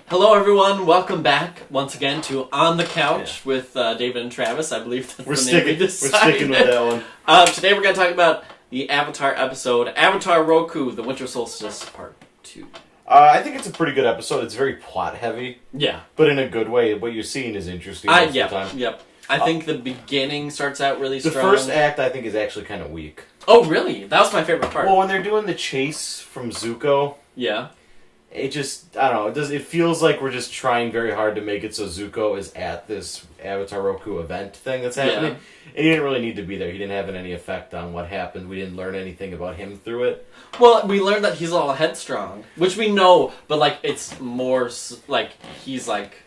Hello, everyone. Welcome back once again to On the Couch with David and Travis. I believe that's the name we decided. We're sticking with that one. Today we're going to talk about the Avatar episode, Avatar Roku, The Winter Solstice Part 2. I think it's a pretty good episode. It's very plot-heavy. Yeah. But in a good way. What you're seeing is interesting most of the time. Yep. I think the beginning starts out really strong. The first act, I think, is actually kind of weak. Oh, really? That was my favorite part. Well, when they're doing the chase from Zuko... Yeah. It just, I don't know, it feels like we're just trying very hard to make it so Zuko is at this Avatar Roku event thing that's happening. Yeah. And he didn't really need to be there. He didn't have any effect on what happened. We didn't learn anything about him through it. Well, we learned that he's all headstrong, which we know, but, like, it's more, like, he's, like,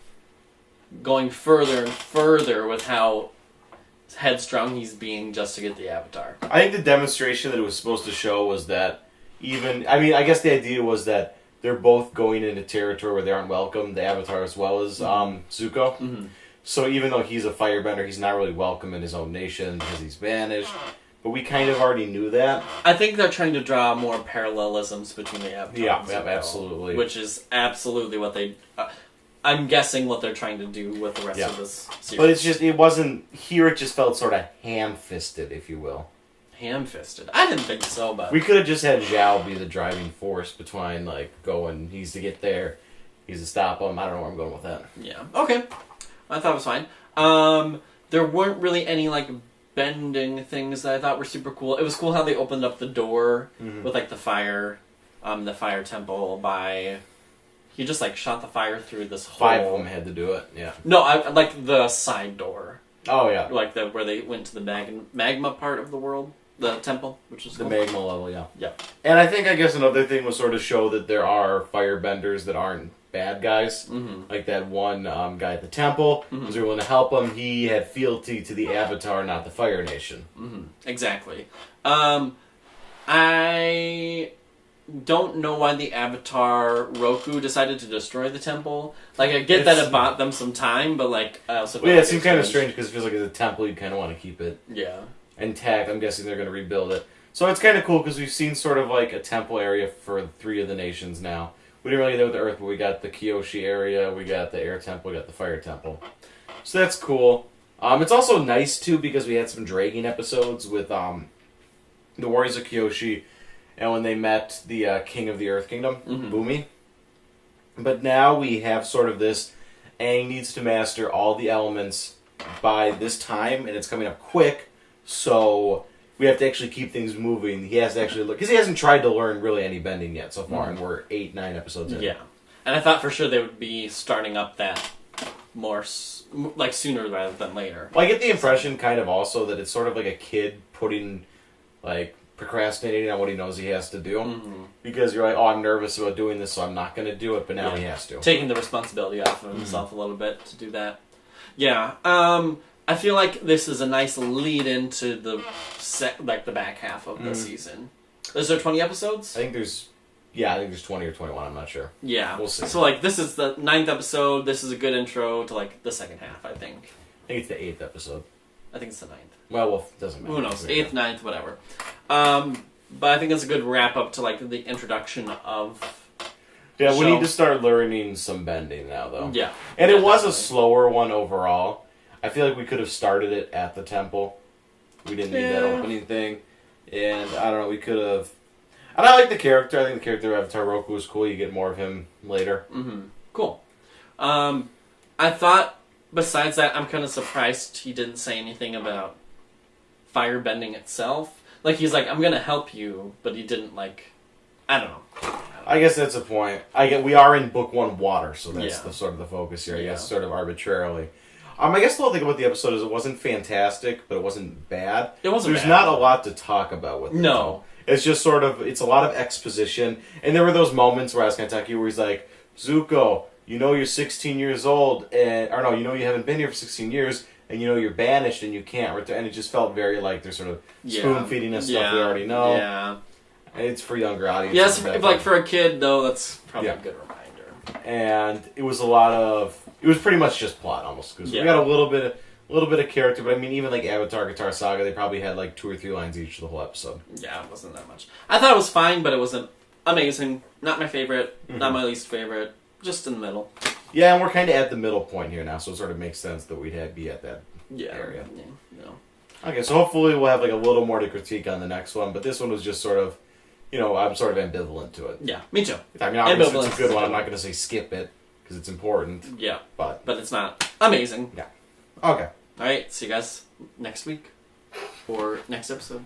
going further and further with how headstrong he's being just to get the Avatar. I think the demonstration that it was supposed to show was that I guess the idea was that they're both going into territory where they aren't welcome, the Avatar as well as Zuko. Mm-hmm. So even though he's a firebender, he's not really welcome in his own nation because he's banished. But we kind of already knew that. I think they're trying to draw more parallelisms between the Avatar and Zuko, absolutely. Which is absolutely what they... I'm guessing what they're trying to do with the rest of this series. But it's just, it wasn't... Here it just felt sort of ham-fisted, if you will. Ham-fisted. I didn't think so, but... We could have just had Zhao be the driving force between, like, he's to get there, he's to stop him. I don't know where I'm going with that. Yeah. Okay. I thought it was fine. There weren't really any, like, bending things that I thought were super cool. It was cool how they opened up the door with, like, the fire temple by... He just, like, shot the fire through this hole. 5 of them had to do it, yeah. No, I like the side door. Oh, yeah. Like, where they went to the magma part of the world. The temple, which is cool. The magma level, yeah. Yep. And I guess another thing was sort of show that there are firebenders that aren't bad guys. Mm-hmm. Like that one guy at the temple was willing to help him. He had fealty to the Avatar, not the Fire Nation. Mm-hmm. Exactly. I don't know why the Avatar Roku decided to destroy the temple. Like, I get that it bought them some time, but, like, I also... Well, yeah, it seems kind of strange because it feels like it's a temple, you kind of want to keep it... Yeah. Intact. I'm guessing they're going to rebuild it. So it's kind of cool because we've seen sort of like a temple area for 3 of the nations now. We didn't really get with the Earth, but we got the Kyoshi area, we got the Air Temple, we got the Fire Temple. So that's cool. It's also nice too because we had some dragging episodes with the Warriors of Kyoshi and when they met the King of the Earth Kingdom, Bumi. But now we have sort of this, Aang needs to master all the elements by this time, and it's coming up quick. So we have to actually keep things moving. He has to actually look... Because he hasn't tried to learn really any bending yet so far, and we're 8-9 episodes in. Yeah. And I thought for sure they would be starting up that more, like, sooner rather than later. Well, I get the impression kind of also that it's sort of like a kid putting, like, procrastinating on what he knows he has to do. Mm-hmm. Because you're like, oh, I'm nervous about doing this, so I'm not going to do it, but now he has to. Taking the responsibility off of himself a little bit to do that. Yeah. I feel like this is a nice lead into the back half of the season. Is there 20 episodes? I think there's 20 or 21, I'm not sure. Yeah. We'll see. So, like, this is the 9th episode. This is a good intro to, like, the second half, I think. I think it's the 8th episode. I think it's the 9th. Well, it doesn't matter. Who knows? 8th, 9th, whatever. But I think it's a good wrap-up to, like, the introduction of... Yeah, we need to start learning some bending now, though. Yeah. And it was a slower one overall. I feel like we could have started it at the temple. We didn't need that opening thing. And, I don't know, we could have... And I like the character. I think the character of Avatar Roku is cool. You get more of him later. Mm-hmm. Cool. I thought, besides that, I'm kind of surprised he didn't say anything about firebending itself. Like, he's like, I'm going to help you, but he didn't, like... I don't know. I guess that's a point. We are in Book 1 water, so that's the sort of the focus here. I guess sort of arbitrarily. I guess the whole thing about the episode is it wasn't fantastic, but it wasn't bad. It wasn't There's bad. not a lot to talk about with it. No. It's just sort of, it's a lot of exposition. And there were those moments where I was going to talk to you where he's like, Zuko, you know you're 16 years old, or no, you know you haven't been here for 16 years, and you know you're banished and you can't return. And it just felt very like they're sort of spoon-feeding us stuff we already know. Yeah. And it's for younger audiences. Yes, like for a kid, though, that's probably a good reminder. And it was it was pretty much just plot, almost. Because we got a little bit of character, but I mean, even like Avatar Guitar Saga, they probably had like 2 or 3 lines each of the whole episode. Yeah, it wasn't that much. I thought it was fine, but it wasn't amazing. Not my favorite, not my least favorite. Just in the middle. Yeah, and we're kind of at the middle point here now, so it sort of makes sense that we'd be at that area. Yeah, no. Okay, so hopefully we'll have like a little more to critique on the next one, but this one was just sort of, I'm sort of ambivalent to it. Yeah, me too. I mean, obviously it's a good one. I'm not going to say skip it, because it's important. Yeah. But it's not amazing. Yeah. Okay. Alright, see you guys next week. Or next episode.